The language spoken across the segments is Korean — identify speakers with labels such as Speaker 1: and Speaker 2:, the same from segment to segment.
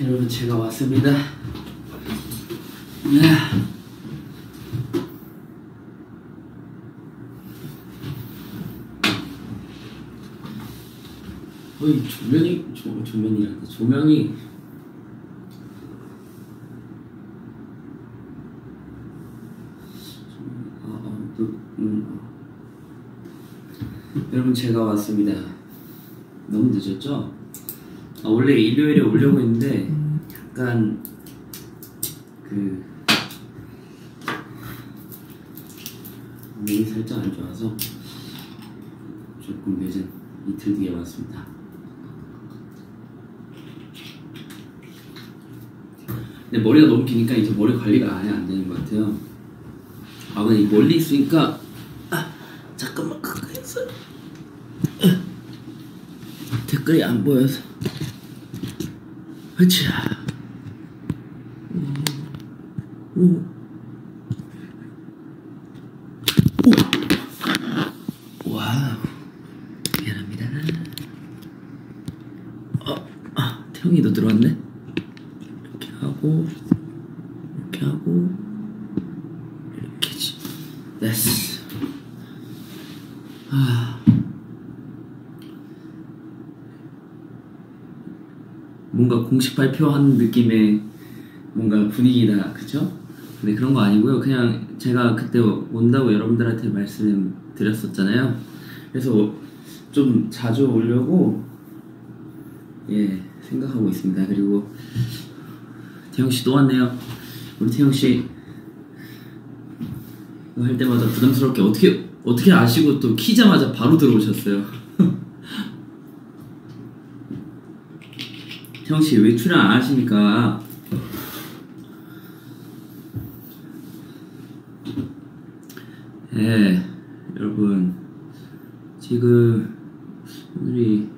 Speaker 1: 여러분 제가 왔습니다. 거의 조명이 여러분 제가 왔습니다. 너무 늦었죠? 원래 일요일에 오려고 했는데 약간 몸이 살짝 안 좋아서 조금 늦은 이틀 뒤에 왔습니다. 근데 머리가 너무 기니까 이제 머리 관리가 아예 안 되는 것 같아요. 근데 이 멀리 있으니까 잠깐만 가까이 있어. 댓글이 안 보여서. 그치. 와우. 미안합니다. 태영이도 들어왔네. 이렇게 하고 이렇게지. 됐어. 뭔가 공식 발표하는 느낌의 뭔가 분위기다, 그쵸? 근데 그런 거 아니고요. 그냥 제가 그때 온다고 여러분들한테 말씀드렸었잖아요. 그래서 좀 자주 오려고 생각하고 있습니다. 그리고 태영씨 또 왔네요. 우리 태영씨 이거 할 때마다 부담스럽게 어떻게 아시고 또 키자마자 바로 들어오셨어요. 태영씨 왜 출연 안 하십니까? 여러분 지금 오늘이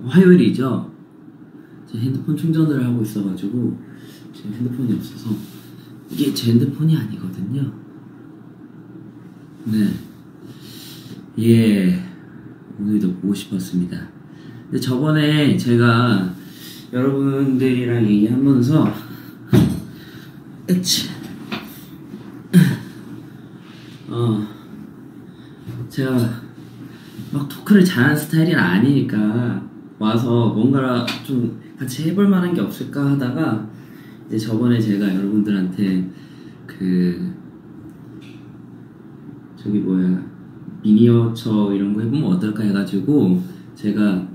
Speaker 1: 화요일이죠? 제 핸드폰 충전을 하고 있어가지고 제 핸드폰이 없어서 이게 제 핸드폰이 아니거든요. 오늘도 보고 싶었습니다. 근데 저번에 제가 여러분들이랑 얘기하면서 제가 막 토크를 잘하는 스타일이 아니니까 와서 뭔가 좀 같이 해볼 만한 게 없을까 하다가 이제 저번에 제가 여러분들한테 미니어처 이런 거 해보면 어떨까 해가지고 제가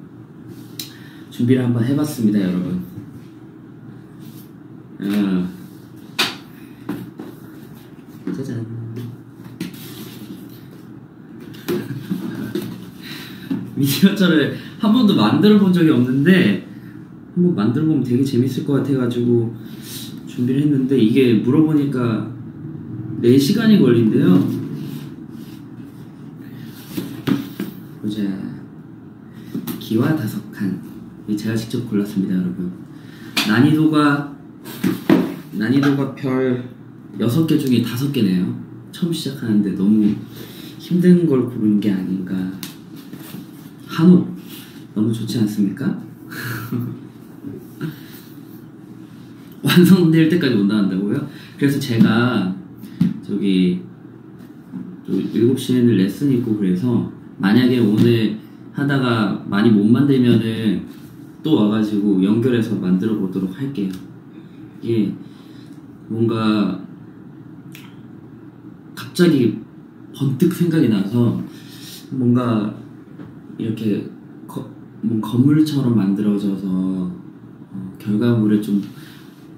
Speaker 1: 준비를 한번 해봤습니다, 여러분. 짜잔. 미니어처를 한 번도 만들어 본 적이 없는데 한번 만들어 보면 되게 재밌을 것 같아가지고 준비를 했는데 이게 물어보니까 4시간이 걸린대요. 보자. 기와 5칸. 제가 직접 골랐습니다, 여러분. 난이도가 별 6개 중에 5개네요. 처음 시작하는데 너무 힘든 걸 고르는 게 아닌가. 한옥 너무 좋지 않습니까? 완성될 때까지 못 나간다고요? 그래서 제가 또 7시에는 레슨 있고 그래서 만약에 오늘 하다가 많이 못 만들면은 또 와가지고 연결해서 만들어 보도록 할게요. 이게 뭔가 갑자기 번뜩 생각이 나서 뭔가 이렇게 건물처럼 만들어져서 결과물에 좀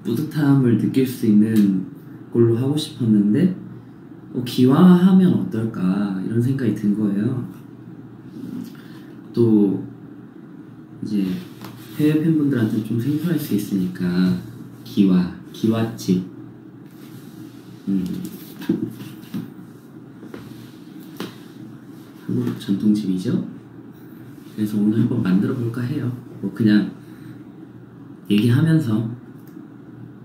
Speaker 1: 뿌듯함을 느낄 수 있는 걸로 하고 싶었는데 기와하면 어떨까 이런 생각이 든 거예요. 또 이제 해외 팬분들한테 좀 생소할 수 있으니까 기와집 한국 전통집이죠. 그래서 오늘 한번 만들어 볼까 해요. 그냥 얘기하면서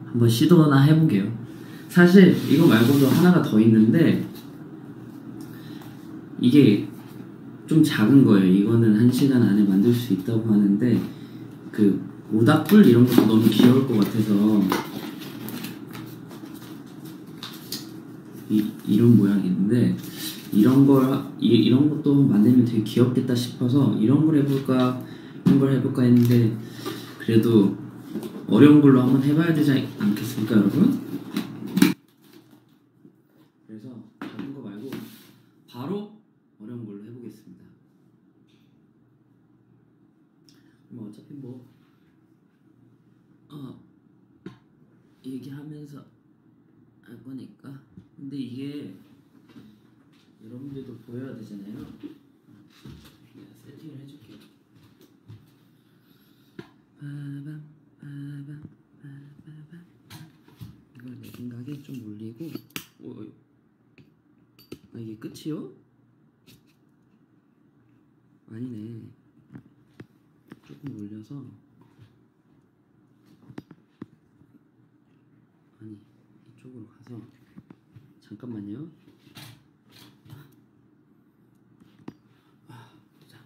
Speaker 1: 한번 시도나 해보게요. 사실 이거 말고도 하나가 더 있는데 이게 좀 작은 거예요. 이거는 1시간 안에 만들 수 있다고 하는데 모닥불 이런 것도 너무 귀여울 것 같아서 이런 모양인데 이런 것도 만들면 되게 귀엽겠다 싶어서 이런 걸 해볼까 했는데 그래도 어려운 걸로 한번 해봐야 되지 않겠습니까, 여러분? 그래서 작은 거 말고 바로 어려운 걸로 해보겠습니다. 어차피 얘기하면서 할 거니까. 근데 이게 여러분들도 보여야 되잖아요. 내가 세팅을 해줄게요. 이걸 내 생각에 좀 올리고. 이게 끝이요? 아니네. 조금 올려서. 아니, 이쪽으로 가서 잠깐만요. 자,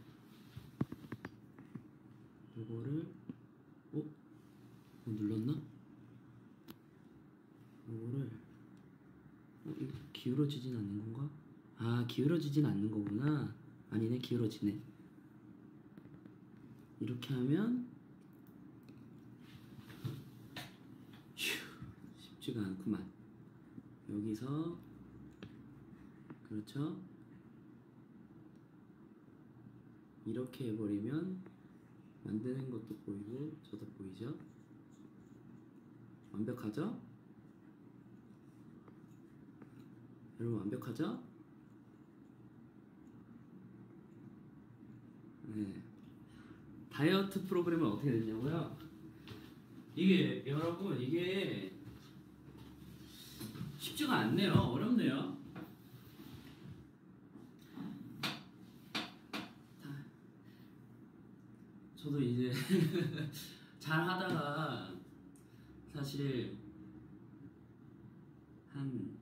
Speaker 1: 이거를 눌렀나? 이거를 이거 기울어지진 않는 건가? 기울어지진 않는 거구나. 아니네, 기울어지네. 이렇게 하면 쉽지가 않구만. 여기서 그렇죠? 이렇게 해버리면 만드는 것도 보이고 저도 보이죠? 완벽하죠? 여러분 완벽하죠? 네. 다이어트 프로그램은 어떻게 됐냐고요? 이게 여러분 이게 쉽지가 않네요. 어렵네요. 저도 이제 잘 하다가 사실 한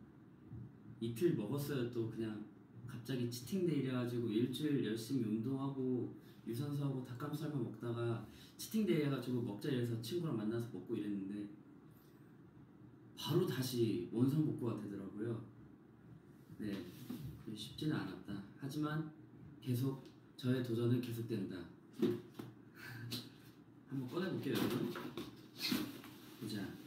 Speaker 1: 이틀 먹었어요. 또 그냥 갑자기 치팅데이 이래가지고 일주일 열심히 운동하고 유산소하고 닭가슴살만 먹다가 치팅데이 해가지고 먹자 이래서 친구랑 만나서 먹고 이랬는데 바로 다시 원상복구가 되더라고요. 네, 그게 쉽지는 않았다. 하지만 계속 저의 도전은 계속된다. 한번 꺼내볼게요, 여러분. 보자.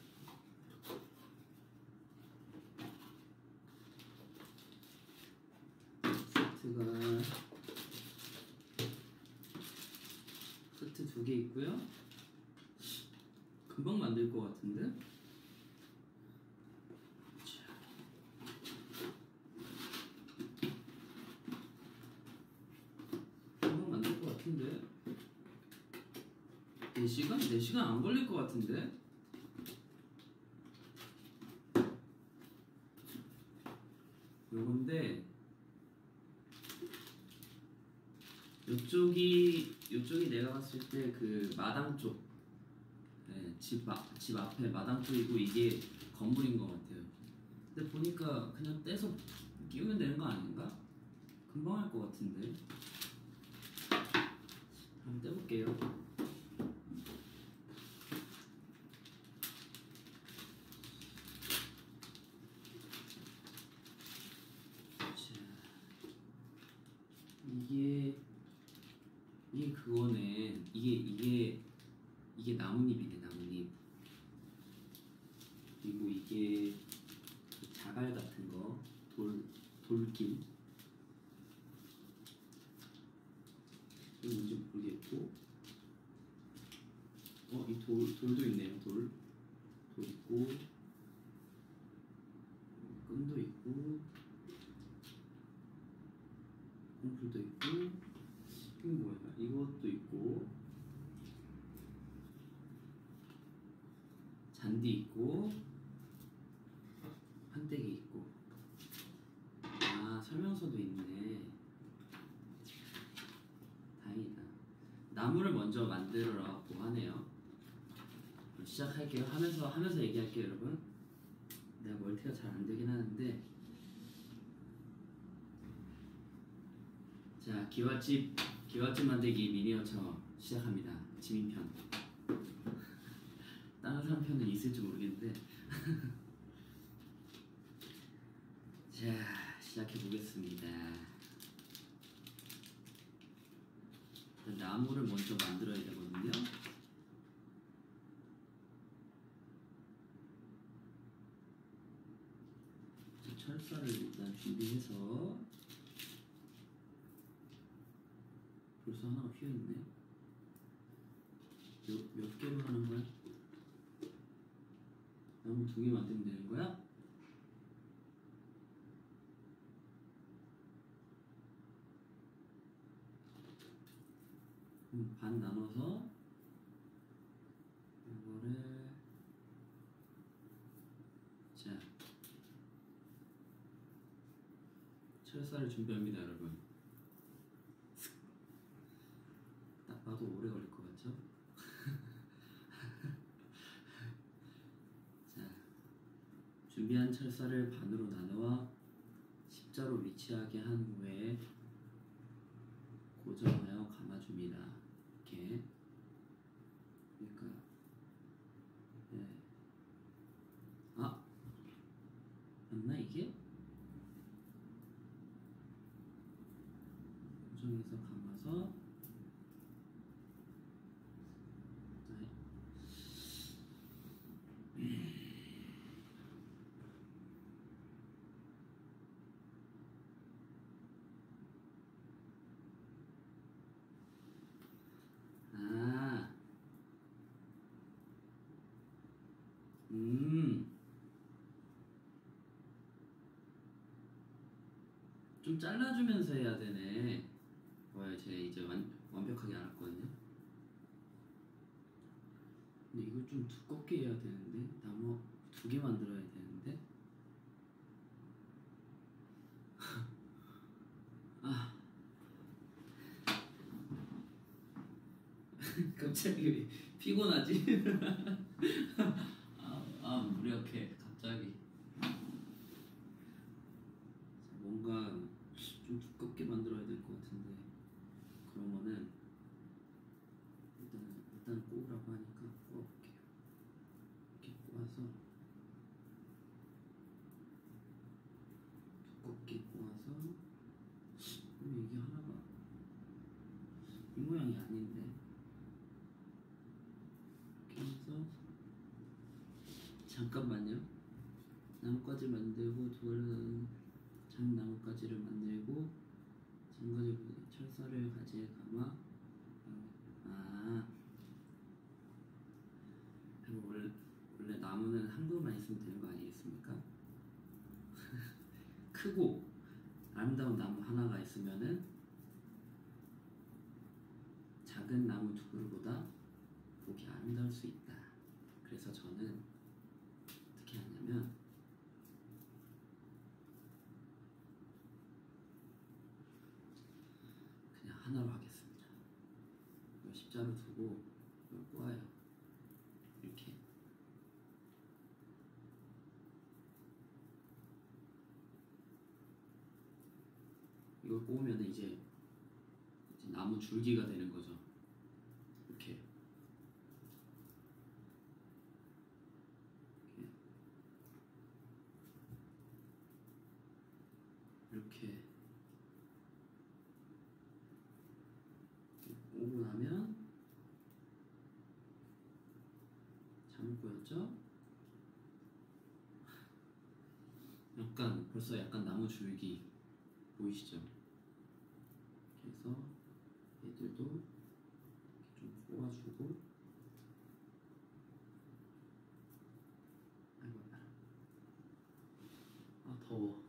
Speaker 1: 세트 2개 있고요. 금방 만들 것 같은데? 금방 만들 것 같은데? 4시간? 4시간 안 걸릴 것 같은데? 요건데 요쪽이 내가 봤을 때 그 마당 쪽, 네, 집 앞에 마당 쪽이고 이게 건물인 것 같아요. 근데 보니까 그냥 떼서 끼우면 되는 거 아닌가? 금방 할 것 같은데. 한번 떼볼게요. 이게 그거네. 이게 나뭇잎이네, 나뭇잎. 그리고 이게 자갈 같은 거, 돌김. 이거 뭔지 모르겠고. 이 돌도 있네요. 돌 있고, 끈도 있고, 콩풀도 있고. 이거 뭐야? 이것도 있고, 잔디 있고, 판때기 있고. 설명서도 있네. 다행이다. 나무를 먼저 만들어라고 하네요. 시작할게요. 하면서 얘기할게요, 여러분. 내가 멀티가 잘 안 되긴 하는데. 자, 기와집 만들기 미니어처 시작합니다. 지민편. 다른 상편은 있을지 모르겠는데. 자, 시작해 보겠습니다. 나무를 먼저 만들어야 되거든요. 철사를 일단 준비해서. 벌써 하나가 휘어있네. 몇 개로 하는 거야? 나무 2개 만들면 되는 거야? 반 나눠서 이거를, 자, 철사를 준비합니다, 여러분. 딱 봐도 오래 걸릴 것 같죠? 자, 준비한 철사를 반으로 나누어 십자로 위치하게 한 후에 고정하여 감아줍니다. 이렇게. 그러니까, 네. 아! 맞나 이게? 고정해서 감아서. 아, 좀 잘라주면서 해야 되네. 제가 이제 완벽하게 알았거든요. 근데 이걸 좀 두껍게 해야 되는데, 나무 2개 만들어야 되는데. 아, 갑자기 왜 피곤하지? 무력해, 갑자기. 뭔가 좀 두껍게 만들어야 될 것 같은데, 그러면은 일단 꼬으라고 하니까 꼬아볼게요. 이렇게 꼬아서 두껍게 꼬아서. 이게 하나가 이 모양이 아닌데, 이렇게 해서. 잠깐만요. 나뭇가지 만들고, 장나뭇가지를 만들고, 장가지 철사를 가지에 감아. 그리고 원래 나무는 한 그루만 있으면 되는 거 아니겠습니까? 크고 아름다운 나무 하나가 있으면은 작은 나무 2그루보다 보기 아름다울 수 있다. 그래서 저는 어떻게 하냐면, 그냥 하나로 하겠습니다. 이걸 십자로 두고 이걸 꼬아요. 이렇게. 이걸 꼬우면 이제 나무 줄기가 되는 거죠. 이렇게. 이렇게 오고 나면, 잘못 보였죠? 벌써 약간 나무 줄기 보이시죠? 그래서 얘들도 이렇게 좀 꼬아주고. 아이고, 더워.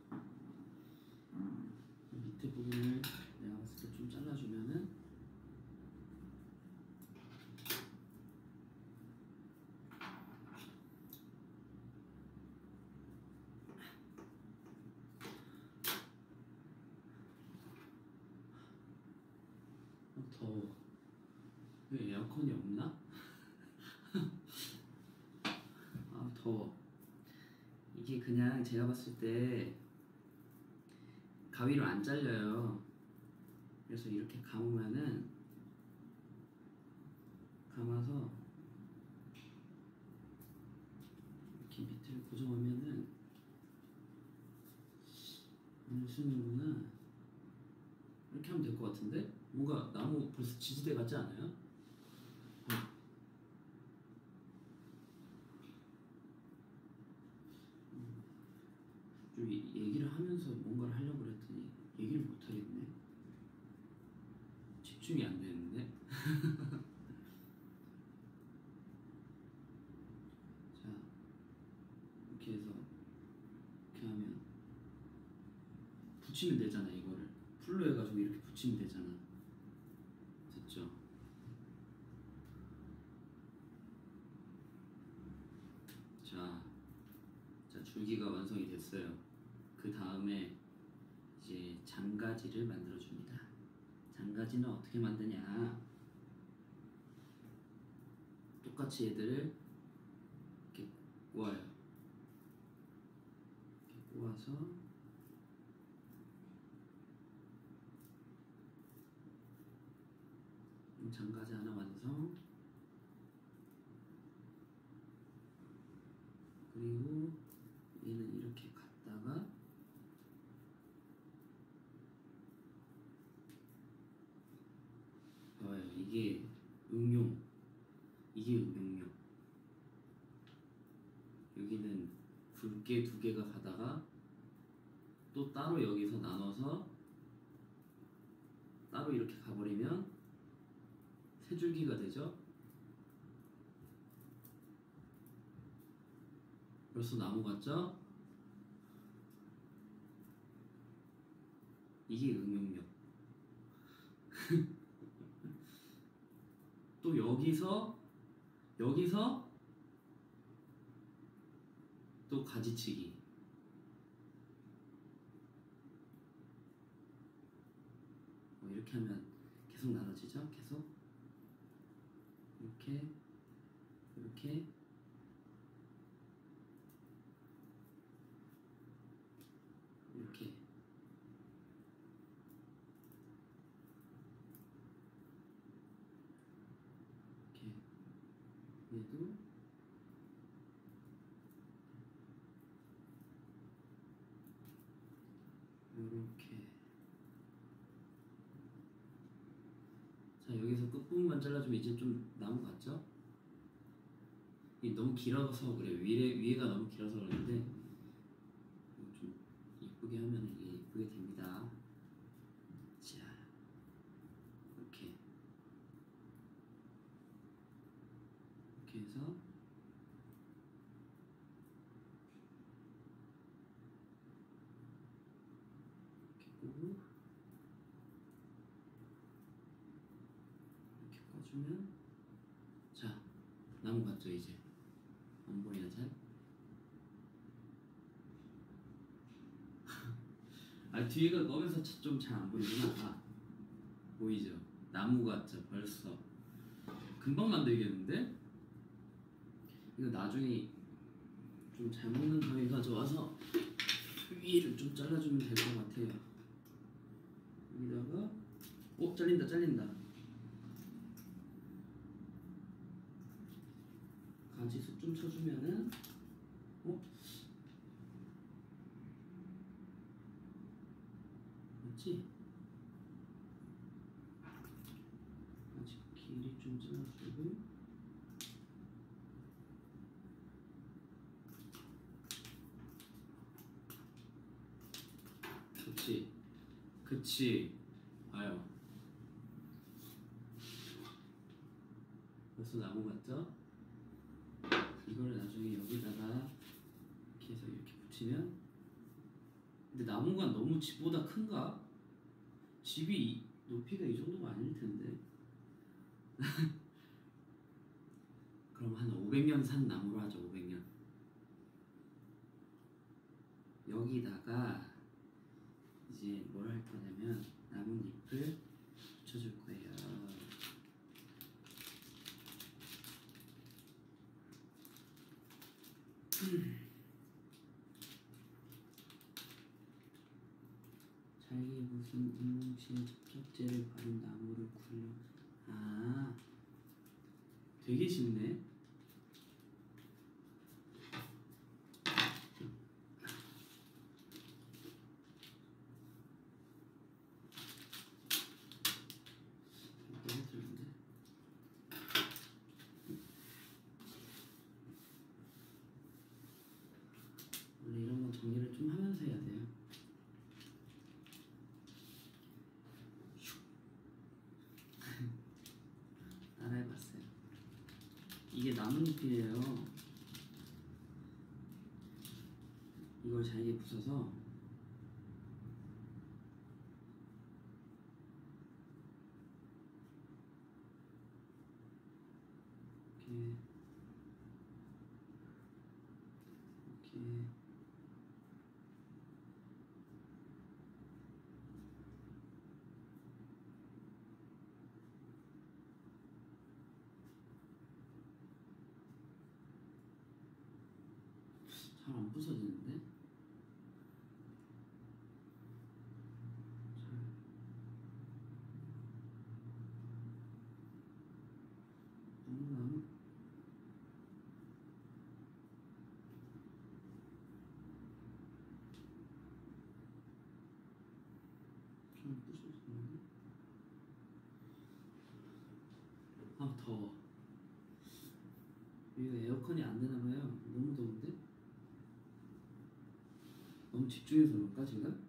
Speaker 1: 밑에 부분을 내가 봤을 때 좀 잘라주면은, 더워. 왜 에어컨이 없나? 더워. 이게 그냥 제가 봤을 때 가위로 안 잘려요. 그래서 이렇게 감으면은, 감아서 이렇게 밑을 고정하면은 쓰는구나. 이렇게 하면 될 것 같은데? 뭔가 나무 벌써 지지대 같지 않아요? 좀 얘기를 하면서 뭔가를 하려고 그랬더니 얘기를 못 하겠네. 집중이 안 되는데? 자, 이렇게 해서 이렇게 하면 붙이면 되잖아. 이거를 풀로 해가지고 이렇게 붙이면 되잖아. 됐죠? 자, 줄기가 완성이 됐어요. 그 다음에 이제 장가지를 만들어줍니다. 장가지는 어떻게 만드냐? 똑같이 얘들을 이렇게 꼬아요. 이렇게 꼬아서 장가지 하나 완성. 그리고 얘는 이렇게 갔다가 봐봐요. 이게 응용, 이게 응용력. 여기는 굵게 두 개가 가다가 또 따로 여기서 나눠서 따로 이렇게 가버리면 세 줄기가 되죠? 벌써 나무 같죠? 이게 응용력. 또 여기서 또 가지치기. 이렇게 하면 계속 나눠지죠? 계속 이렇게 이렇게 이렇게 이렇게 얘도 이렇게. 자, 여기서 끝부분만 잘라주면 이제 좀 나무 같죠? 이게 너무 길어서 그래요. 위에가 너무 길어서 그러는데 이거 좀 이쁘게 하면 이게 이쁘게 됩니다. 자, 이렇게 해서 이렇게 꼬고 이렇게 꺼주면 자, 나무 같죠? 이제 안 보이나 잘? 아, 뒤에가 검면서 좀 잘 안 보이구나. 아, 보이죠? 나무 같죠? 벌써 금방 만들겠는데? 이거 나중에 좀 잘 먹는 가위 가져와서 위를 좀 잘라주면 될 것 같아요. 여기다가 잘린다. 가지수 좀 쳐주면은 맞지? 아직 길이 좀 잘라주고 그치. 아유, 벌써 나무 같죠? 이거를 나중에 여기다가 이렇게 해서 이렇게 붙이면, 근데 나무가 너무 집보다 큰가? 집이 높이가 이 정도가 아닐 텐데. 그럼 한 500년 산 나무로 하죠. 500년. 여기다가 이제 뭘 할 거냐면 나뭇잎을 붙여줄 거예요. 잘게 무슨 이뭉치에 접착제를 바른 나무를 굴려. 아, 되게 쉽네. 좀 하면서 해야 돼요. 따라해봤어요. 이게 나뭇잎이에요. 이걸 잘게 부숴서 이렇게 잘 안 부서지는데? 나무 잘 부서지는데? 아 더워. 이거 에어컨이 안 되나봐요. 너무 더운데? 너무 집중해서 그럴까 지금?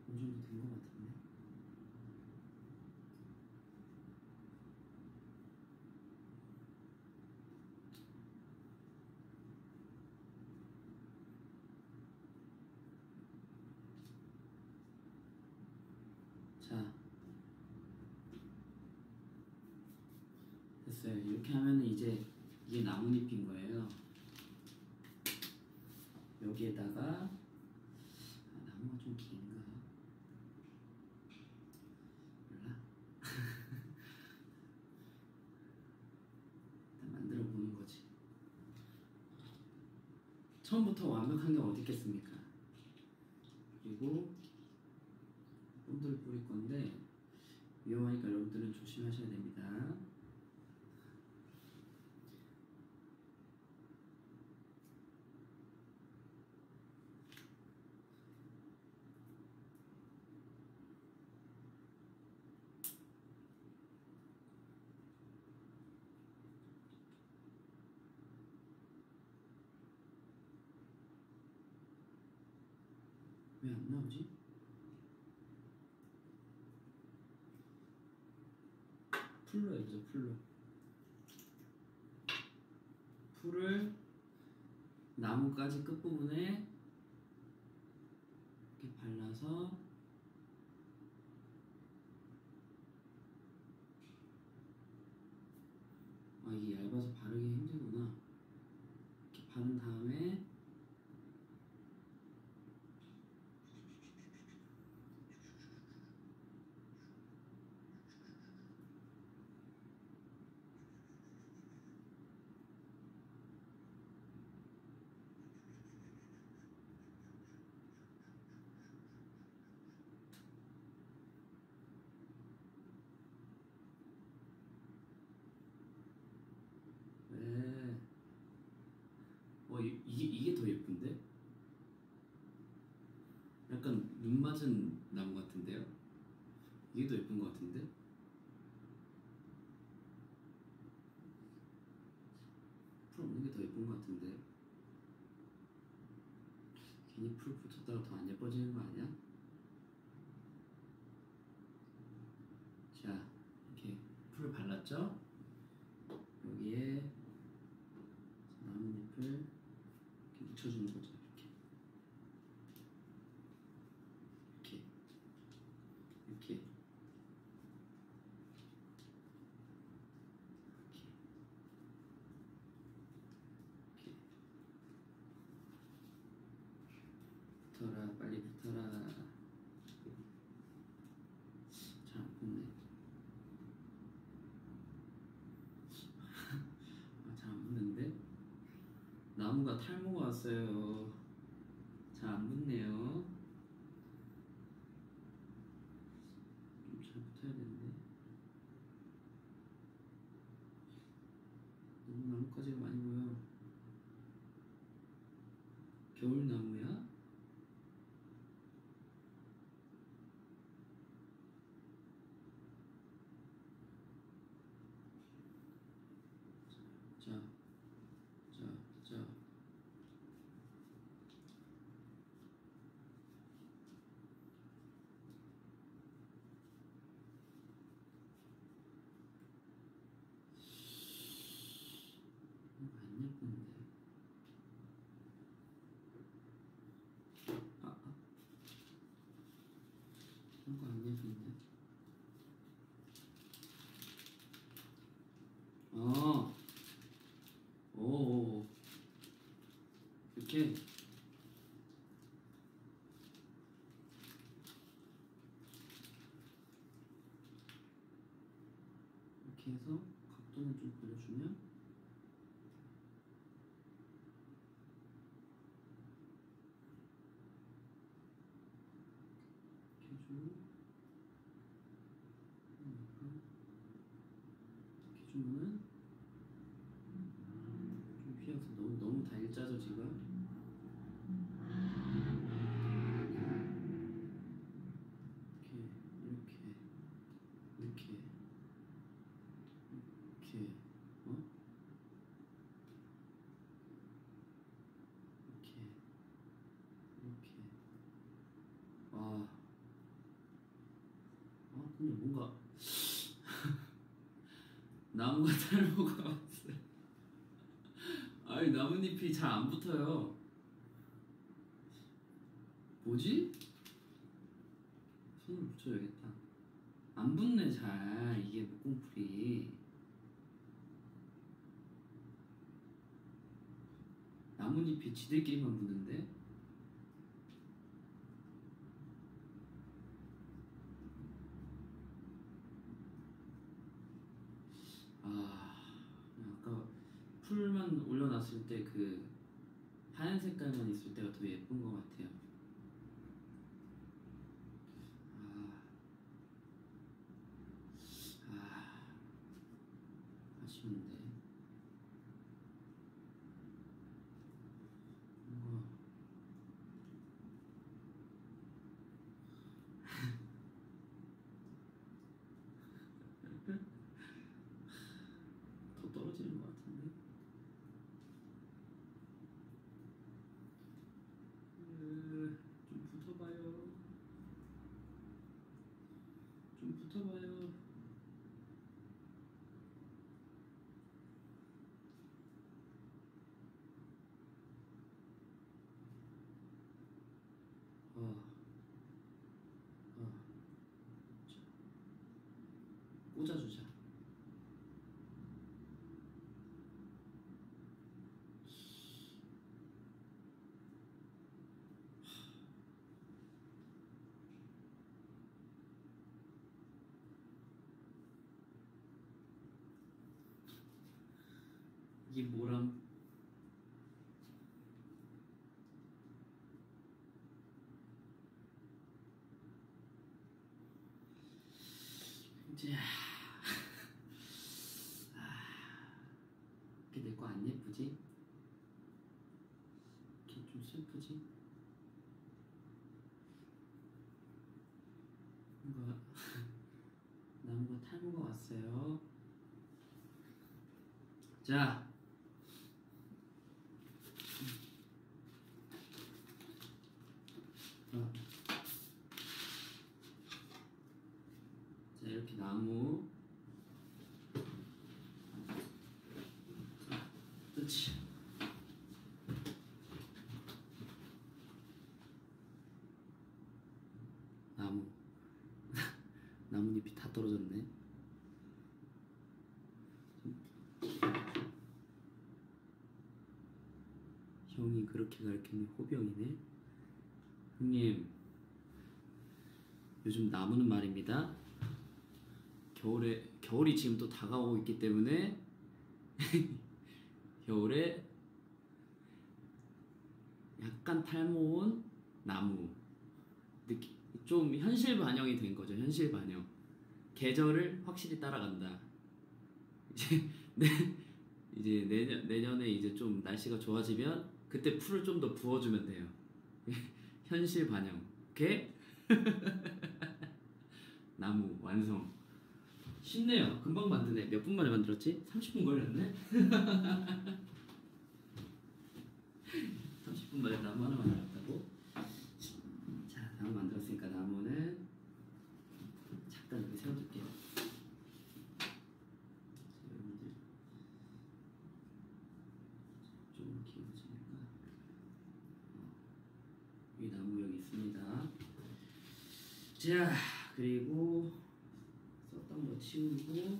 Speaker 1: 어느 정도 된 것 같은데? 자, 됐어요. 이렇게 하면은 이제 이게 나뭇잎인 거예요. 여기에다가 나무가 좀 긴가? 몰라. 일단 만들어 보는 거지. 처음부터 완벽한 게 어디 있겠습니까? 그리고 본드를 뿌릴 건데 위험하니까 여러분들은 조심하셔야 됩니다. 왜 안 나오지? 풀로 해보자. 풀을 나무까지 끝부분에 이렇게 발라서 이게 얇아서 바르기 힘들구나. 이렇게 바른 다음에 네. 이게 더 예쁜데? 약간 눈 맞은 나무 같은데요? 이게 더 예쁜 것 같은데? 풀 없는 게 더 예쁜 것 같은데? 괜히 풀 붙였다가 더 안 예뻐지는 거 아니야? 자, 이렇게 풀을 발랐죠? 여기에 나뭇잎을 이렇게 묻혀주는 거죠. 이렇게 이렇게 붙어라, 빨리 붙어라. 잘 안 붙네. 잘 안 붙는데? 나무가 탈모가 왔어요. 잘 안 붙네요. 좀 잘 붙어야 되는데. 너무 나뭇가지가 많이 보여. 겨울나무야? 있네. 아, 오, 이렇게 이렇게 해서 각도는 좀 벌려주면 이렇게 해주고 이렇게 해주면은 좀 휘어서 너무 달짜져 지금. 이렇게 어? 이렇게 근데 뭔가 나무가 탈모가 왔어요. 아니 나뭇잎이 잘 안 붙어요. 뭐지? 손을 붙여야겠다. 안 붙네 잘 이게 목공풀이. 나뭇잎이 지들끼리만 붙는데. 아까 풀만 올려놨을 때 그 하얀 색깔만 있을 때가 더 예쁜 것 같아요. 아쉬운데 뭔가 더 떨어지는 것 같은데. 좀 붙어봐요. 좀 붙어봐요. 자, 꽂아주자. 이게 뭐람? 이제 이렇게 내 거 안 예쁘지? 이렇게 좀 슬프지? 뭔가 나무가 탈모가 왔어요. 자, 자 이렇게 나무. 그렇지. 나뭇잎이 다 떨어졌네. 형이 그렇게 가르치니 호병이네. 형님, 요즘 나무는 말입니다. 겨울이 지금 또 다가오고 있기 때문에 겨울에 약간 탈모 온 나무 좀 현실 반영이 된 거죠. 현실 반영. 계절을 확실히 따라간다. 이제 내년에 이제 좀 날씨가 좋아지면 그때 풀을 좀 더 부어주면 돼요. 현실 반영. 오케이? 나무 완성. 쉽네요. 금방 만드네. 몇 분 만에 만들었지? 30분 걸렸네? 30분 만에 나무 하나 만들었다고? 자, 나무 만들었으니까 나무는 잠깐 여기 세워둘게요. 여러분들 좀 길어지니까 여기 나무 여기 있습니다. 자, 그리고 썼던 거 치우고.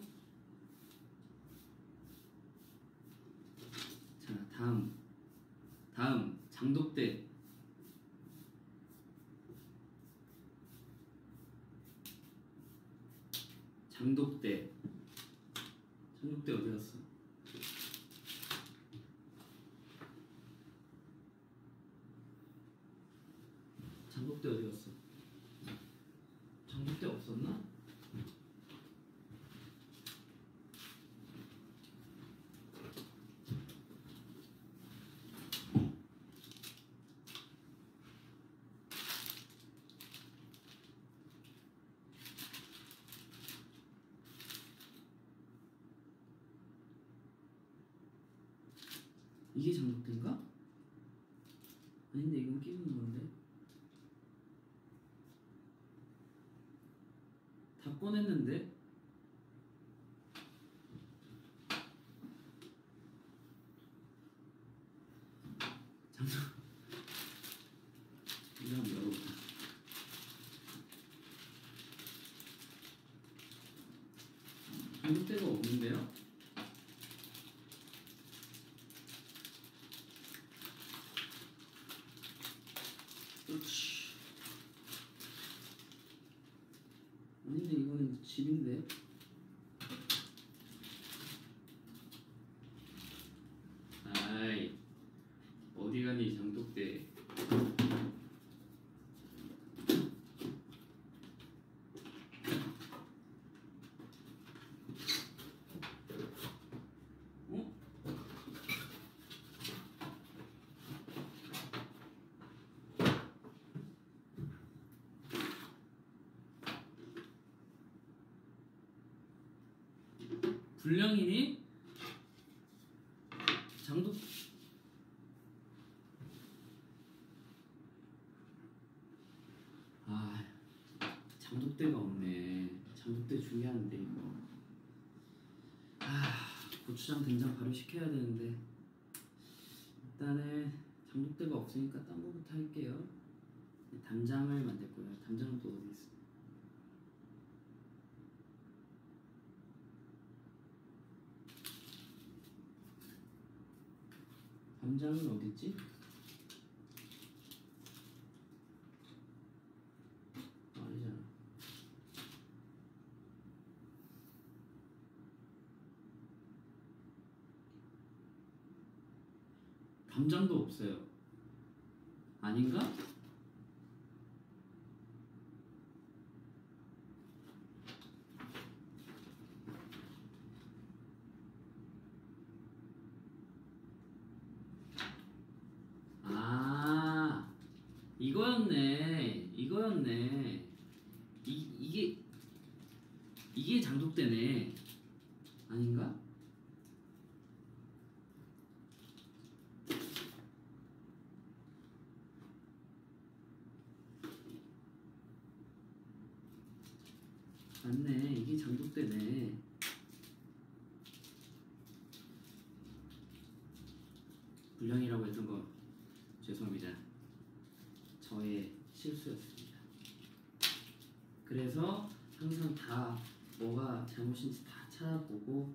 Speaker 1: 자, 다음 장독대. 장독대 어디 갔어? 장독대 어디 갔어? 장독대 없었나? 이게 장독대인가? 아닌데 이건 끼우는 건데. 다 꺼냈는데? 장독 이거 한번 열어보자. 장독대가 없는데요? 그렇지. 아닌데 이거는 집인데. 아이 어디 가니 장독대. 어? 불량이니? 장독 장독대가 없네. 장독대 중요한데 이거. 고추장 된장 바로 시켜야 되는데 일단은 장독대가 없으니까 딴 거부터 할게요. 담장을 만들 거예요. 담장은 또 어디 있어? 담장은 어디 있지? 아니잖아. 담장도 없어요. 아닌가? 이거였네. 이게 장독대네. 아닌가? 맞네. 이게 장독대네. 불량이라고 했던 거 죄송합니다. 저의 실수였습니다. 그래서 항상 다 뭐가 잘못인지 다 찾아보고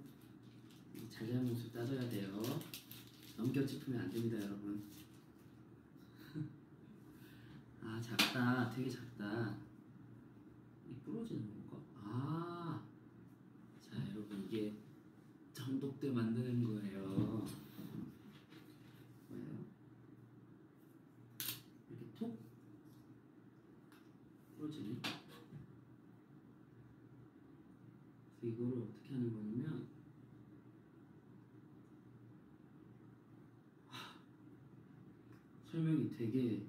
Speaker 1: 잘잘못을 따져야 돼요. 넘겨짚으면 안 됩니다, 여러분. 작다. 되게 작다. 이 부러지는 건가? 자, 여러분, 이게 장독대 만드는 거예요. 뭐예요? 이렇게 톡 부러지네. 그래서 이거를 어떻게 하는 거냐면 설명이 되게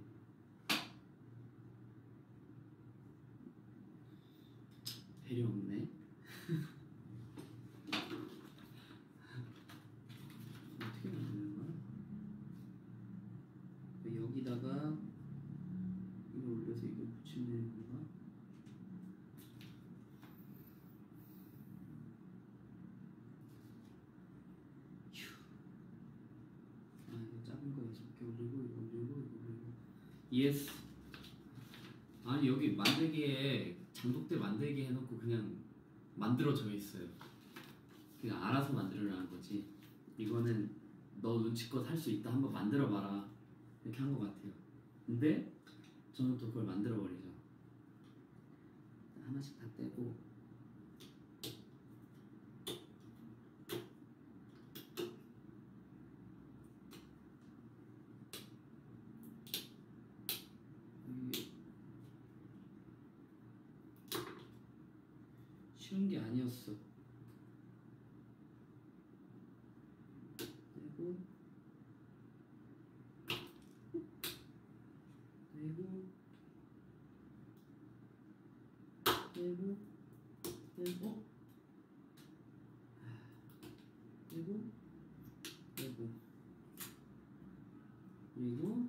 Speaker 1: 배려 없네. 어떻게 만드는 거야? 여기다가 이걸 올려서 이걸 붙이면 되는 건가? 이거 작은 거 6개 올리고 이거 올리고 이거 올리고. 예스. 아니 여기 만들기에 장독대 만들기 해놓고 그냥 만들어져 있어요. 그냥 알아서 만들으라는 거지. 이거는 너 눈치껏 할 수 있다 한번 만들어봐라 이렇게 한 것 같아요. 근데 저는 또 그걸 만들어버리죠. 하나씩 다 떼고 쉬운 게 아니었어. 떼고 떼고 떼고 떼고 떼고 떼고 그리고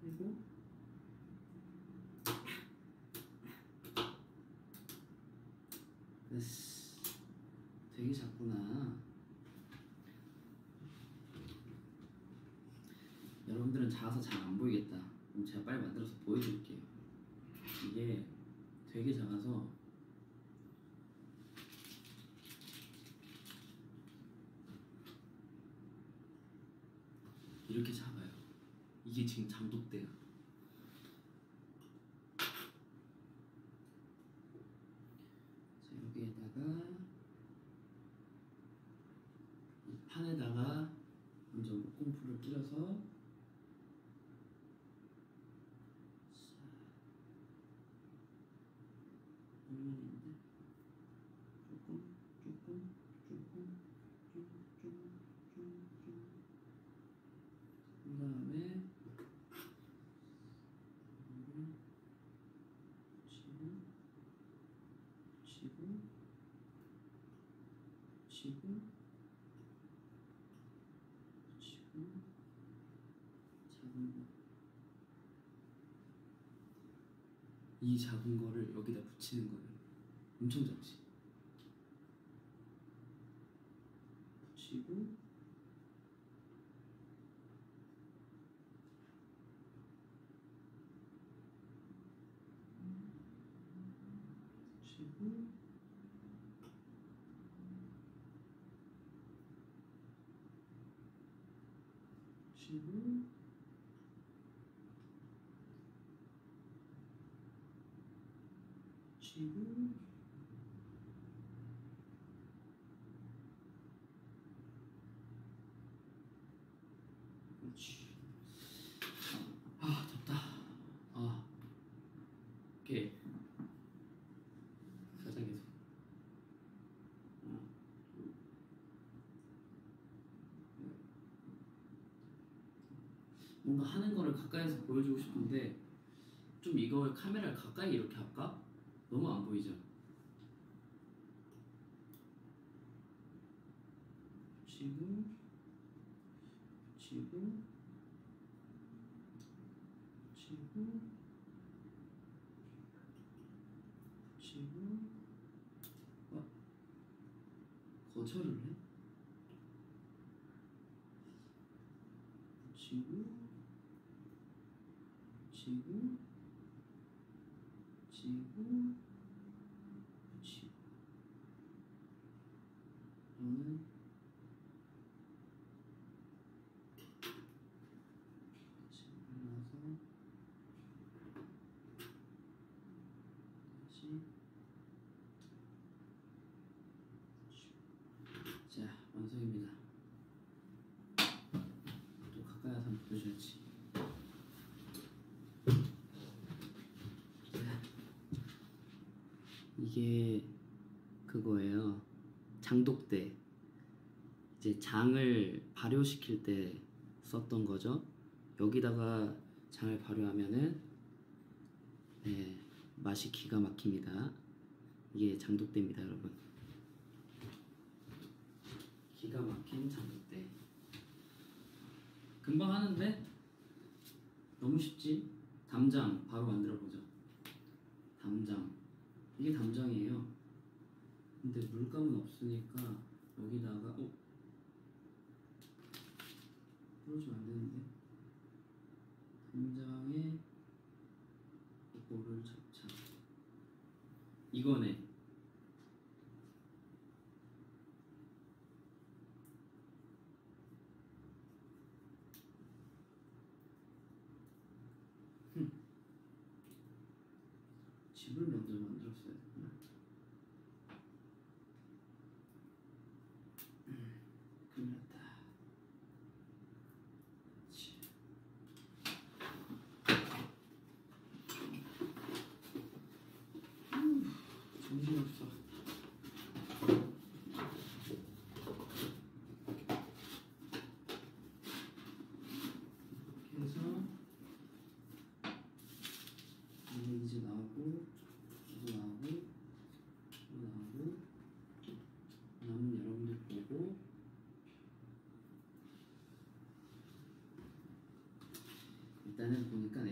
Speaker 1: 떼고 됐어. 되게 작구나. 여러분들은 작아서 잘 안 보이겠다. 그럼 제가 빨리 만들어서 보여드릴게요. 이게 되게 작아서 이렇게 작아요. 이게 지금 장독대야. 자, 여기에다가 이 판에다가 먼저 목공풀을 뿌려서 얼마인데? 조금 그 다음에 치고 작은 거. 이 작은 거를 여기다 붙이는 거예요. 엄청 작지? 붙이고 붙이고 붙이고 붙이고 그렇지. 아 덥다. 아 오케이. 가자 계속. 뭔가 하는 거를 가까이서 보여주고 싶은데 좀 이거 카메라를 가까이 이렇게 할까? 너무 안 보이죠? 붙이고 붙이고 붙이고 붙이고 거절을 해? 붙이고 붙이고 붙이고 붙이고 너는 다시 올라서 다시 붙이고. 자 완성입니다. 또 가까이 와서 한번 보여줘야지. 이게 그거예요. 장독대. 이제 장을 발효시킬 때 썼던 거죠. 여기다가 장을 발효하면은 네, 맛이 기가 막힙니다. 이게 장독대입니다, 여러분. 기가 막힌 장독대. 금방 하는데 너무 쉽지? 담장 바로 만들어 보죠. 담장. 이게 담장이에요. 근데 물감은 없으니까 여기다가 그러시면 안 되는데 담장에 그거를 잡자. 이거네. 집을 먼저 만들었어야 됐구나. 큰일 났다. 그렇지. 정신없어. 이렇게 해서 이제 나오고 이거 나오고 이거 나오고 남은 여러분들 보고 일단은 보니까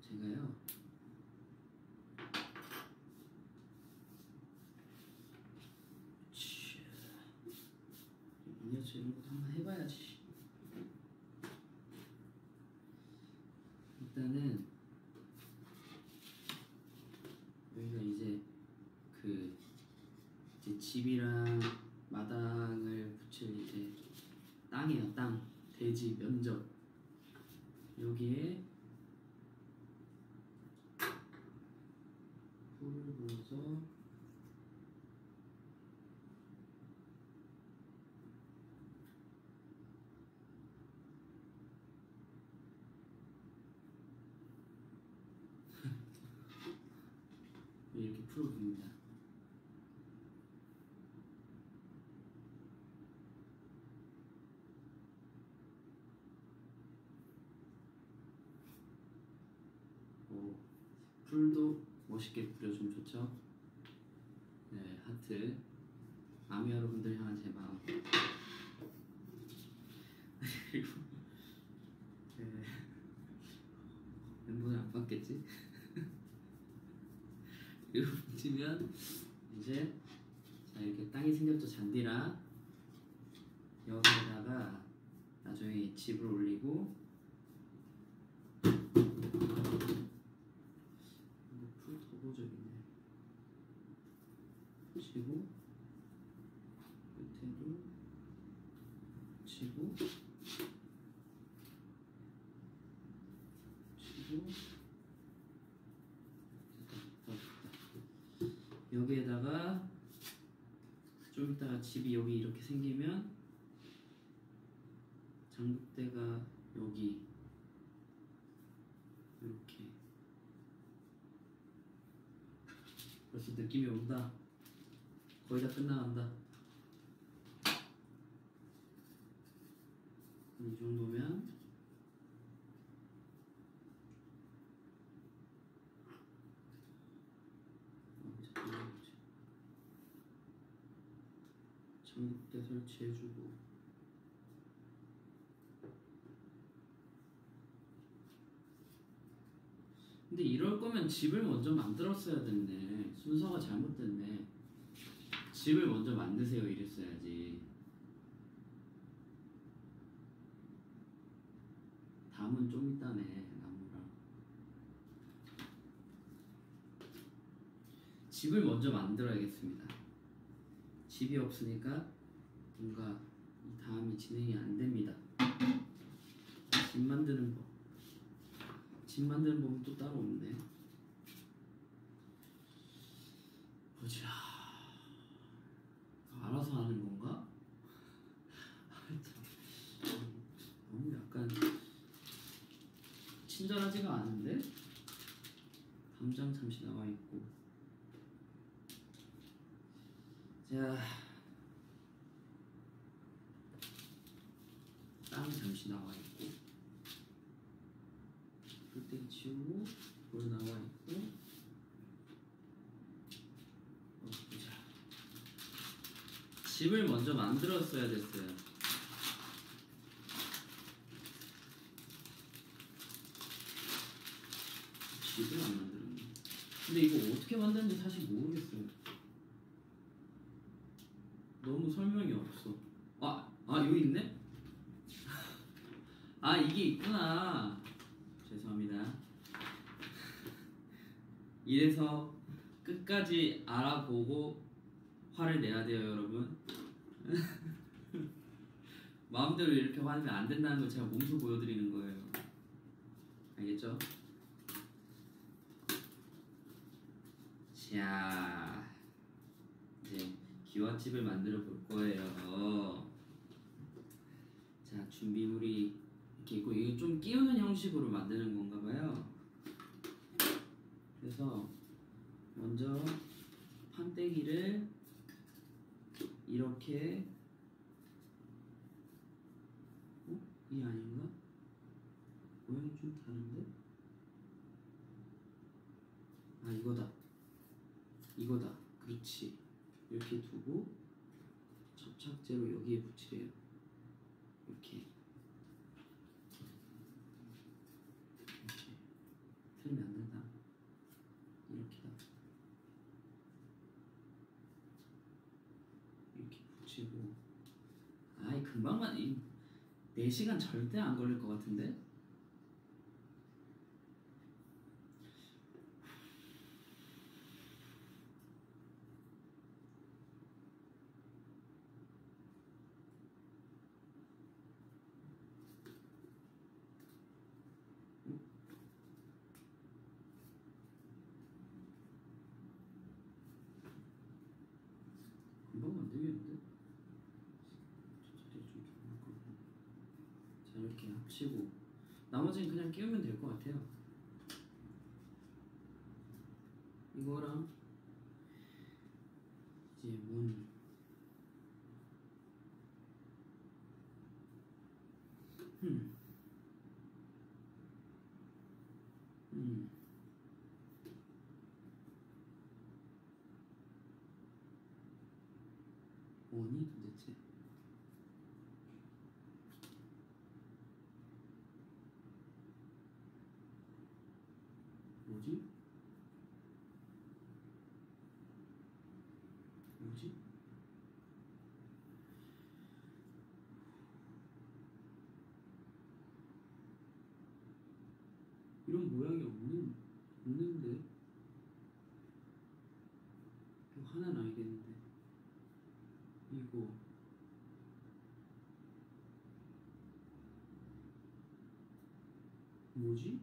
Speaker 1: 제가요 미니어처 이런 것도 한번 해봐야지. 일단은 여기가 이제 이제 집이랑 마당을 붙일 이제 땅이에요. 땅, 대지, 면적. 여기에 불을 부어서 이렇게 풀어줍니다. 풀도 멋있게 뿌려주면 좋죠. 네, 하트. 아미 여러분들 향한 제 마음. 그리고 멤버는 안 받겠지? 그리고 붙이면 이제 자 이렇게 땅이 생겼죠. 잔디랑 여기에다가 나중에 집을 올리고 풀 더보적이네. 치고 끝에도 치고 여기에다가 좀 이따가 집이 여기 이렇게 생기면 장독대가 여기 이렇게 벌써 느낌이 온다. 거의 다 끝나간다. 이 정도면 장독대 설치해주고 근데 이럴 거면 집을 먼저 만들었어야 됐네. 순서가 잘못됐네. 집을 먼저 만드세요 이랬어야지. 담은 좀 이따네. 나무랑 집을 먼저 만들어야겠습니다. 집이 없으니까 뭔가 이 다음이 진행이 안 됩니다. 집 만드는 법. 집 만드는 법은 또 따로 없네. 보자. 알아서 하는 건가? 너무 약간 친절하지가 않은데? 담장 잠시 나와 있고. 자, 땅 잠시 나와 있고. 불때기 치우고 불 나와 있고. 보자. 집을 먼저 만들었어야 됐어요. 집을 안 만들었네. 근데 이거 어떻게 만드는지 사실 모르겠어요. 너무 설명이 없어. 여기 있네? 아, 이게 있구나. 죄송합니다. 이래서 끝까지 알아보고 화를 내야 돼요, 여러분. 마음대로 이렇게 화내면 안 된다는 걸 제가 몸소 보여드리는 거예요. 알겠죠? 자, 이제 기와집을 만들어 볼 거예요. 자, 준비물이 이렇게 있고, 이거 좀 끼우는 형식으로 만드는 건가 봐요. 그래서 먼저 판때기를 이렇게, 이게 아닌가? 모양이 좀 다른데? 아, 이거다. 그렇지. 이렇게 두고 접착제로 여기에 붙이래요. 이렇게 틀리면 안 된다. 이렇게다. 이렇게 붙이고. 아이, 금방만 4시간 절대 안 걸릴 것 같은데? 금방 만들겠는데? 자, 이렇게 합치고 나머지는 그냥 끼우면 될 것 같아요. 이거랑 이제 문, 뭐니 도대체? 뭐지? 이런 모양이 없는데? 이거 하나는 알겠는데. 이거 뭐지?